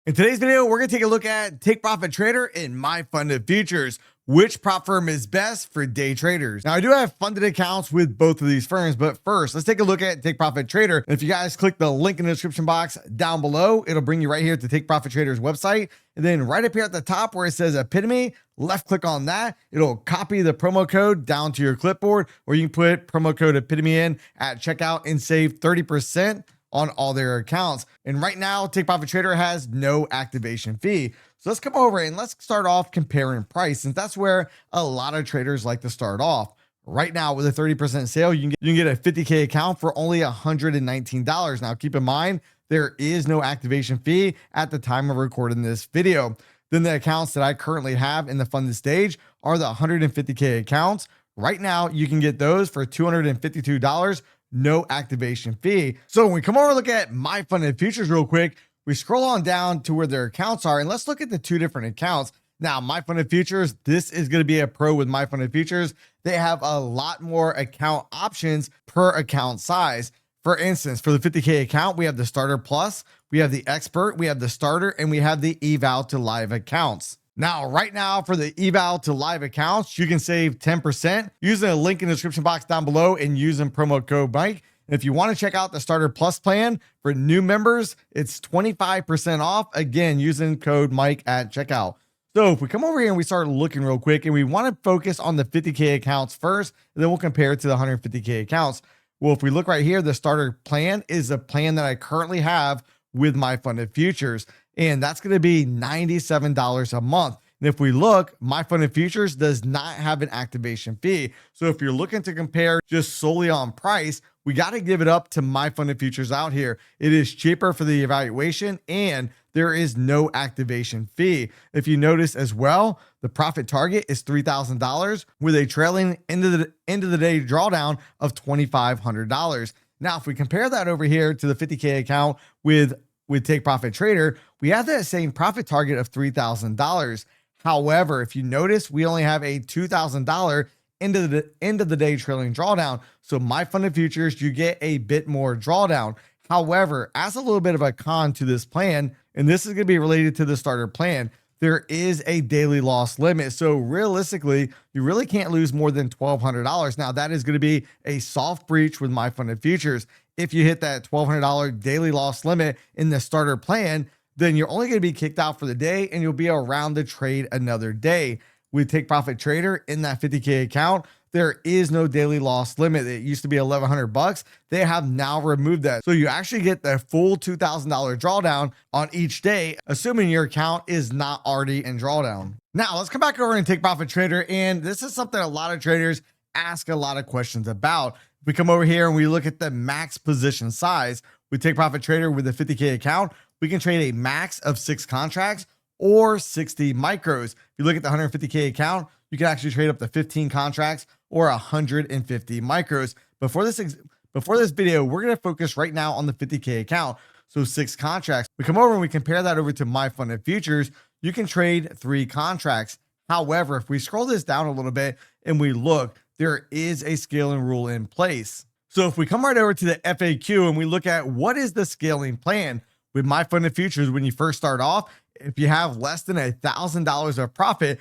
In today's video, we're going to take a look at TakeProfit Trader and MyFundedFutures. Which prop firm is best for day traders? Now, I do have funded accounts with both of these firms, but first, let's take a look at TakeProfit Trader. And if you guys click the link in the description box down below, it'll bring you right here to TakeProfit Trader's website. And then right up here at the top where it says Epitome, left click on that. It'll copy the promo code down to your clipboard, or you can put promo code Epitome in at checkout and save 30% on all their accounts. And right now, TakeProfit Trader has no activation fee. So let's come over and let's start off comparing price, since that's where a lot of traders like to start off. Right now, with a 30% sale, you can get a 50K account for only $119. Now, keep in mind, there is no activation fee at the time of recording this video. Then the accounts that I currently have in the funded stage are the 150K accounts. Right now, you can get those for $252. No activation fee. So when we come over and look at MyFundedFutures real quick, we scroll on down to where their accounts are, and let's look at the two different accounts. Now, MyFundedFutures, this is going to be a pro with MyFundedFutures. They have a lot more account options per account size. For instance, for the 50K account, we have the Starter Plus, we have the Expert, we have the Starter, and we have the Eval to Live accounts. Now, right now for the eval to live accounts, you can save 10% using a link in the description box down below and using promo code Mike. If you want to check out the Starter Plus plan for new members, it's 25% off, again, using code Mike at checkout. So if we come over here and we start looking real quick, and we want to focus on the 50K accounts first, and then we'll compare it to the 150K accounts. Well, if we look right here, the starter plan is a plan that I currently have with MyFundedFutures, and that's going to be $97 a month. And if we look, MyFundedFutures does not have an activation fee. So if you're looking to compare just solely on price, we got to give it up to MyFundedFutures out here. It is cheaper for the evaluation, and there is no activation fee. If you notice as well, the profit target is $3,000 with a trailing end of the day drawdown of $2,500. Now, if we compare that over here to the 50K account with TakeProfit Trader, we have that same profit target of $3,000. However, if you notice, we only have a $2,000 end of the day trailing drawdown. So MyFundedFutures, you get a bit more drawdown. However, as a little bit of a con to this plan, and this is going to be related to the starter plan, there is a daily loss limit. So realistically, you really can't lose more than $1,200. Now, that is going to be a soft breach with MyFundedFutures. If you hit that $1,200 daily loss limit in the starter plan, then you're only going to be kicked out for the day, and you'll be around the trade another day. With TakeProfit Trader in that 50K account, there is no daily loss limit. It used to be $1,100. They have now removed that. So you actually get the full $2,000 drawdown on each day, assuming your account is not already in drawdown. Now let's come back over and TakeProfit Trader. And this is something a lot of traders ask a lot of questions about. We come over here and we look at the max position size. We TakeProfit Trader with a 50K account, we can trade a max of 6 contracts or 60 micros. If you look at the 150K account, you can actually trade up to 15 contracts or 150 micros. Before this video, we're going to focus right now on the 50K account. So 6 contracts. We come over and we compare that over to MyFundedFutures. You can trade 3 contracts. However, if we scroll this down a little bit and we look, there is a scaling rule in place. So if we come right over to the FAQ and we look at what is the scaling plan with MyFundedFutures, when you first start off, if you have less than $1,000 of profit,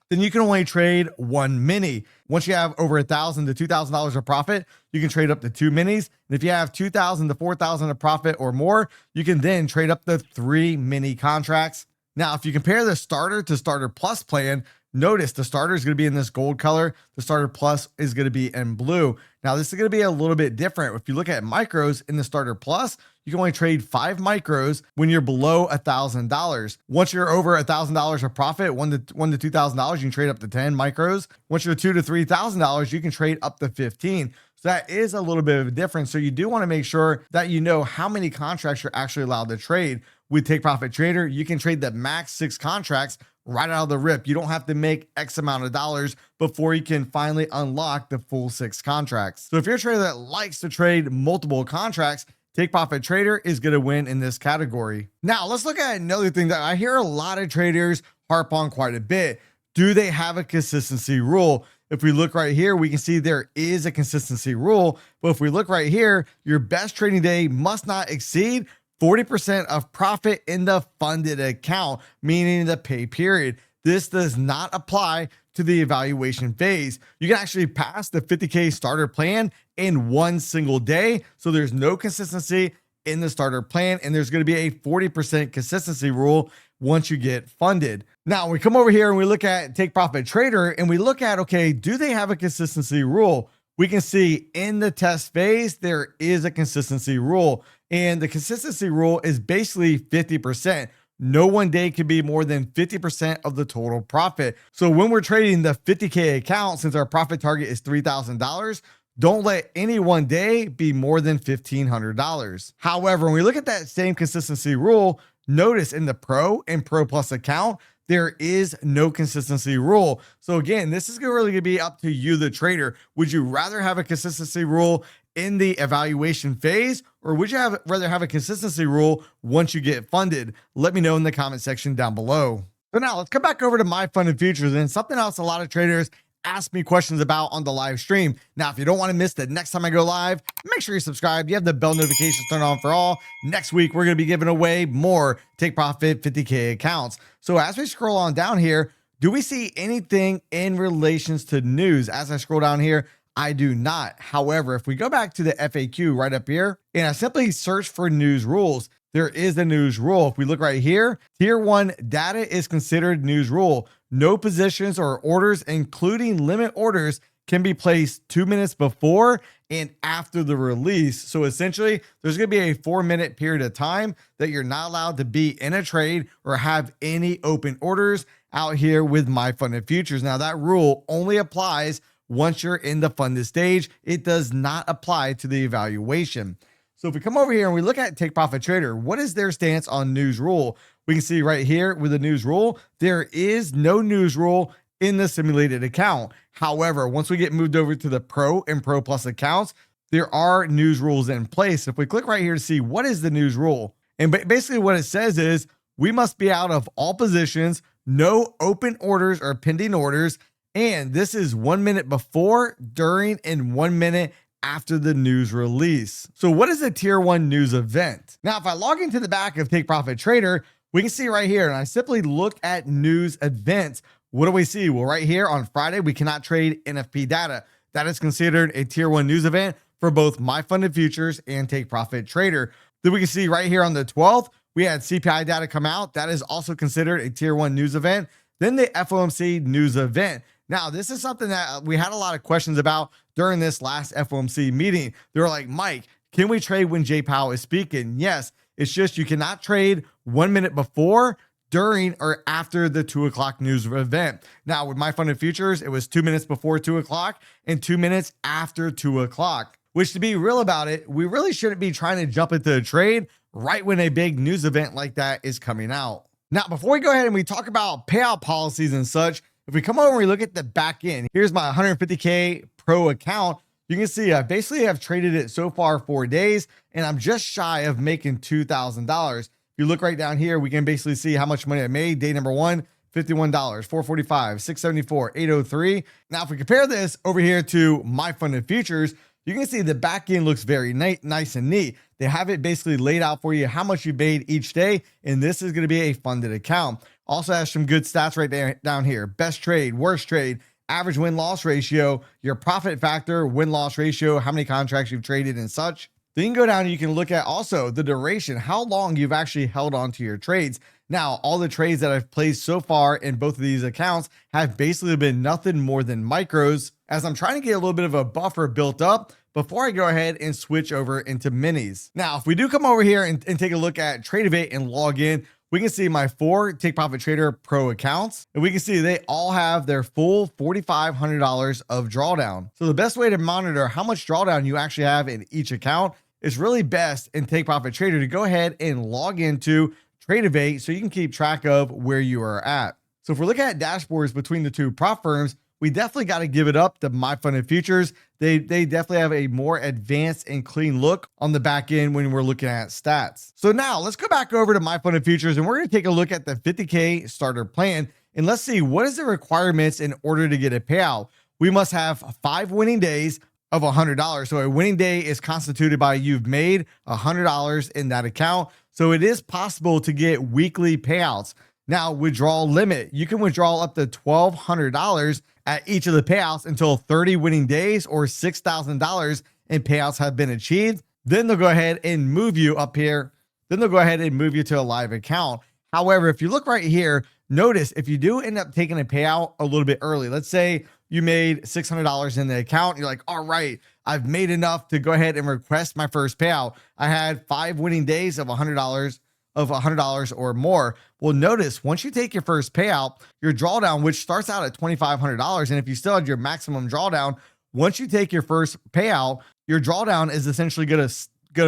then you can only trade 1 mini. Once you have over $1,000 to $2,000 of profit, you can trade up to 2 minis. And if you have $2,000 to $4,000 of profit or more, you can then trade up to 3 mini contracts. Now, if you compare the starter to starter plus plan, notice the starter is going to be in this gold color. The starter plus is going to be in blue. Now, this is going to be a little bit different. If you look at micros in the starter plus, you can only trade 5 micros when you're below $1,000. Once you're over $1,000 of profit, $1,000 to $2,000, you can trade up to 10 micros. Once you're $2,000 to $3,000, you can trade up to 15. So that is a little bit of a difference. So you do want to make sure that you know how many contracts you're actually allowed to trade. With TakeProfit Trader, you can trade the max 6 contracts right out of the rip. You don't have to make X amount of dollars before you can finally unlock the full 6 contracts. So if you're a trader that likes to trade multiple contracts, TakeProfit Trader is going to win in this category. Now let's look at another thing that I hear a lot of traders harp on quite a bit. Do they have a consistency rule? If we look right here, we can see there is a consistency rule. But if we look right here, your best trading day must not exceed 40% of profit in the funded account, meaning the pay period. This does not apply to the evaluation phase. You can actually pass the 50K starter plan in one single day. So there's no consistency in the starter plan, and there's going to be a 40% consistency rule once you get funded. Now we come over here and we look at TakeProfit Trader and we look at, okay, do they have a consistency rule? We can see in the test phase, there is a consistency rule, and the consistency rule is basically 50%. No one day can be more than 50% of the total profit. So when we're trading the 50K account, since our profit target is $3,000, don't let any one day be more than $1,500. However, when we look at that same consistency rule, notice in the Pro and Pro Plus account, there is no consistency rule. So again, this is really gonna be up to you, the trader. Would you rather have a consistency rule in the evaluation phase, or would you rather have a consistency rule once you get funded? Let me know in the comment section down below. So now let's come back over to MyFundedFutures, and something else a lot of traders ask me questions about on the live stream. Now, if you don't want to miss the next time I go live, make sure you subscribe. You have the bell notifications turned on for all. Next week, we're going to be giving away more Take Profit 50K accounts. So as we scroll on down here, do we see anything in relations to news? As I scroll down here, I do not. However, if we go back to the FAQ right up here, and I simply search for news rules, there is a news rule. If we look right here, tier 1 data is considered news rule. No positions or orders, including limit orders, can be placed 2 minutes before and after the release. So essentially, there's going to be a 4-minute period of time that you're not allowed to be in a trade or have any open orders out here with MyFundedFutures. Now, that rule only applies once you're in the funded stage. It does not apply to the evaluation. So if we come over here and we look at TakeProfit Trader, what is their stance on news rule? We can see right here with the news rule, there is no news rule in the simulated account. However, once we get moved over to the Pro and Pro Plus accounts, there are news rules in place. If we click right here to see what is the news rule, and basically what it says is we must be out of all positions, no open orders or pending orders, and this is 1 minute before, during, and 1 minute after the news release. So what is a tier 1 news event? Now, if I log into the back of TakeProfit Trader, we can see right here, and I simply look at news events. What do we see? Well, right here on Friday, we cannot trade NFP data. That is considered a tier 1 news event for both MyFundedFutures and TakeProfit Trader. Then we can see right here on the 12th, we had CPI data come out. That is also considered a tier 1 news event. Then the FOMC news event. Now, this is something that we had a lot of questions about during this last FOMC meeting. They were like, Mike, can we trade when Jay Powell is speaking? Yes, it's just you cannot trade 1 minute before, during, or after the 2 o'clock news event. Now, with MyFundedFutures, it was 2 minutes before 2 o'clock and 2 minutes after 2 o'clock, which, to be real about it, we really shouldn't be trying to jump into a trade right when a big news event like that is coming out. Now, before we go ahead and we talk about payout policies and such, if we come over and we look at the back end, here's my 150K Pro account. You can see I basically have traded it so far 4 days, and I'm just shy of making $2,000. If you look right down here, we can basically see how much money I made. Day number 1, $51, $445, $674, $803. Now, if we compare this over here to MyFundedFutures, you can see the back end looks very nice and neat. They have it basically laid out for you how much you made each day, and this is going to be a funded account. Also has some good stats right there down here. Best trade, worst trade, average win-loss ratio, your profit factor, win-loss ratio, how many contracts you've traded and such. Then you can go down and you can look at also the duration, how long you've actually held on to your trades. Now, all the trades that I've placed so far in both of these accounts have basically been nothing more than micros, as I'm trying to get a little bit of a buffer built up before I go ahead and switch over into minis. Now, if we do come over here and take a look at Tradeovate and log in, we can see my 4 TakeProfit Trader Pro accounts, and we can see they all have their full $4,500 of drawdown. So the best way to monitor how much drawdown you actually have in each account is really best in TakeProfit Trader to go ahead and log into Tradeovate so you can keep track of where you are at. So if we're looking at dashboards between the two prop firms, we definitely got to give it up to MyFundedFutures. They definitely have a more advanced and clean look on the back end when we're looking at stats. So now let's go back over to MyFundedFutures and we're going to take a look at the 50K starter plan. And let's see, what is the requirements in order to get a payout? We must have 5 winning days of $100. So a winning day is constituted by you've made $100 in that account. So it is possible to get weekly payouts. Now, withdrawal limit, you can withdraw up to $1,200 at each of the payouts until 30 winning days or $6,000 in payouts have been achieved. Then they'll go ahead and move you up here. Then they'll go ahead and move you to a live account. However, if you look right here, notice if you do end up taking a payout a little bit early, let's say you made $600 in the account, you're like, all right, I've made enough to go ahead and request my first payout. I had 5 winning days of $100 or more. Well, notice once you take your first payout, your drawdown, which starts out at $2,500, and if you still had your maximum drawdown, once you take your first payout, your drawdown is essentially gonna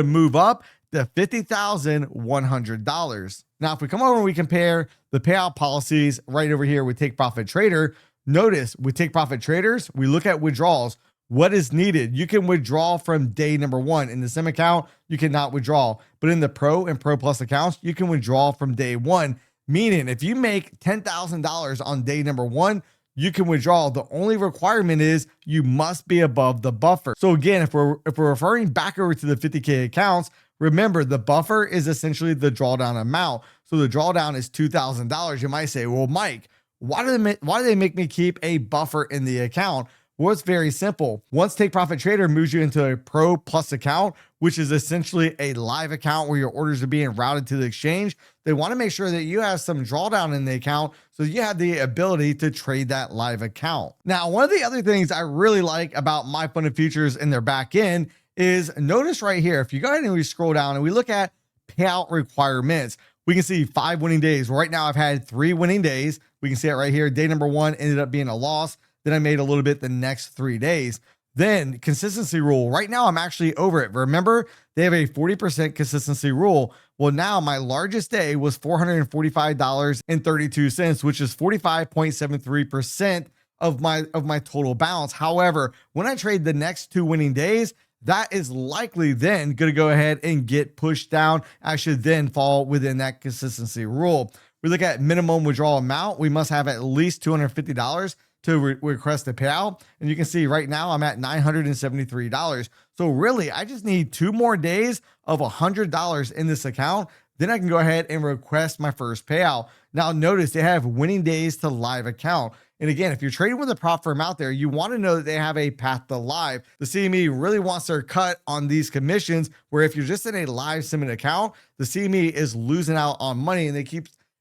move up to $50,100. Now, if we come over and we compare the payout policies right over here with TakeProfit Trader, notice with TakeProfit Traders, we look at withdrawals. What is needed? You can withdraw from day number 1. In the sim account, you cannot withdraw, but in the Pro and Pro Plus accounts, you can withdraw from day 1. Meaning, if you make $10,000 on day number 1, you can withdraw. The only requirement is you must be above the buffer. So again, if we're referring back over to the 50K accounts, remember the buffer is essentially the drawdown amount. So the drawdown is $2,000. You might say, well, Mike, why do they make me keep a buffer in the account? Well, it's very simple. Once TakeProfit Trader moves you into a Pro Plus account, which is essentially a live account where your orders are being routed to the exchange, they want to make sure that you have some drawdown in the account so you have the ability to trade that live account. Now, one of the other things I really like about MyFundedFutures in their back end is notice right here, if you go ahead and we scroll down and we look at payout requirements, we can see 5 winning days. Right now, I've had 3 winning days. We can see it right here. Day number 1 ended up being a loss. Then I made a little bit the next 3 days. Then consistency rule. Right now, I'm actually over it. Remember, they have a 40% consistency rule. Well, now my largest day was $445.32, which is 45.73% of my total balance. However, when I trade the next 2 winning days, that is likely then going to go ahead and get pushed down. I should then fall within that consistency rule. We look at minimum withdrawal amount. We must have at least $250 to request a payout. And you can see right now I'm at $973. So really, I just need 2 more days of $100 in this account. Then I can go ahead and request my first payout. Now notice they have winning days to live account. And again, if you're trading with a prop firm out there, you want to know that they have a path to live. The CME really wants their cut on these commissions, where if you're just in a live sim account, the CME is losing out on money, and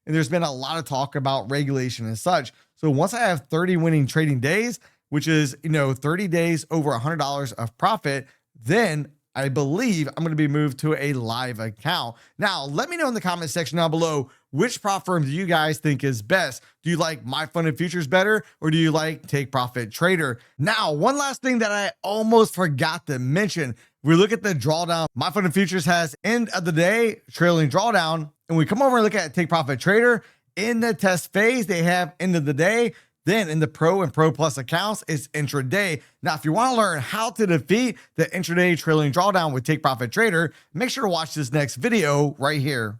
there's been a lot of talk about regulation and such. So once I have 30 winning trading days, which is, 30 days over $100 of profit, then I believe I'm going to be moved to a live account. Now, let me know in the comment section down below, which prop firm do you guys think is best? Do you like MyFundedFutures better, or do you like TakeProfit Trader? Now, one last thing that I almost forgot to mention. We look at the drawdown. MyFundedFutures has end of the day trailing drawdown, and we come over and look at TakeProfit Trader. In the test phase, they have end of the day. Then in the Pro and Pro Plus accounts, it's intraday. Now, if you want to learn how to defeat the intraday trailing drawdown with TakeProfit Trader, make sure to watch this next video right here.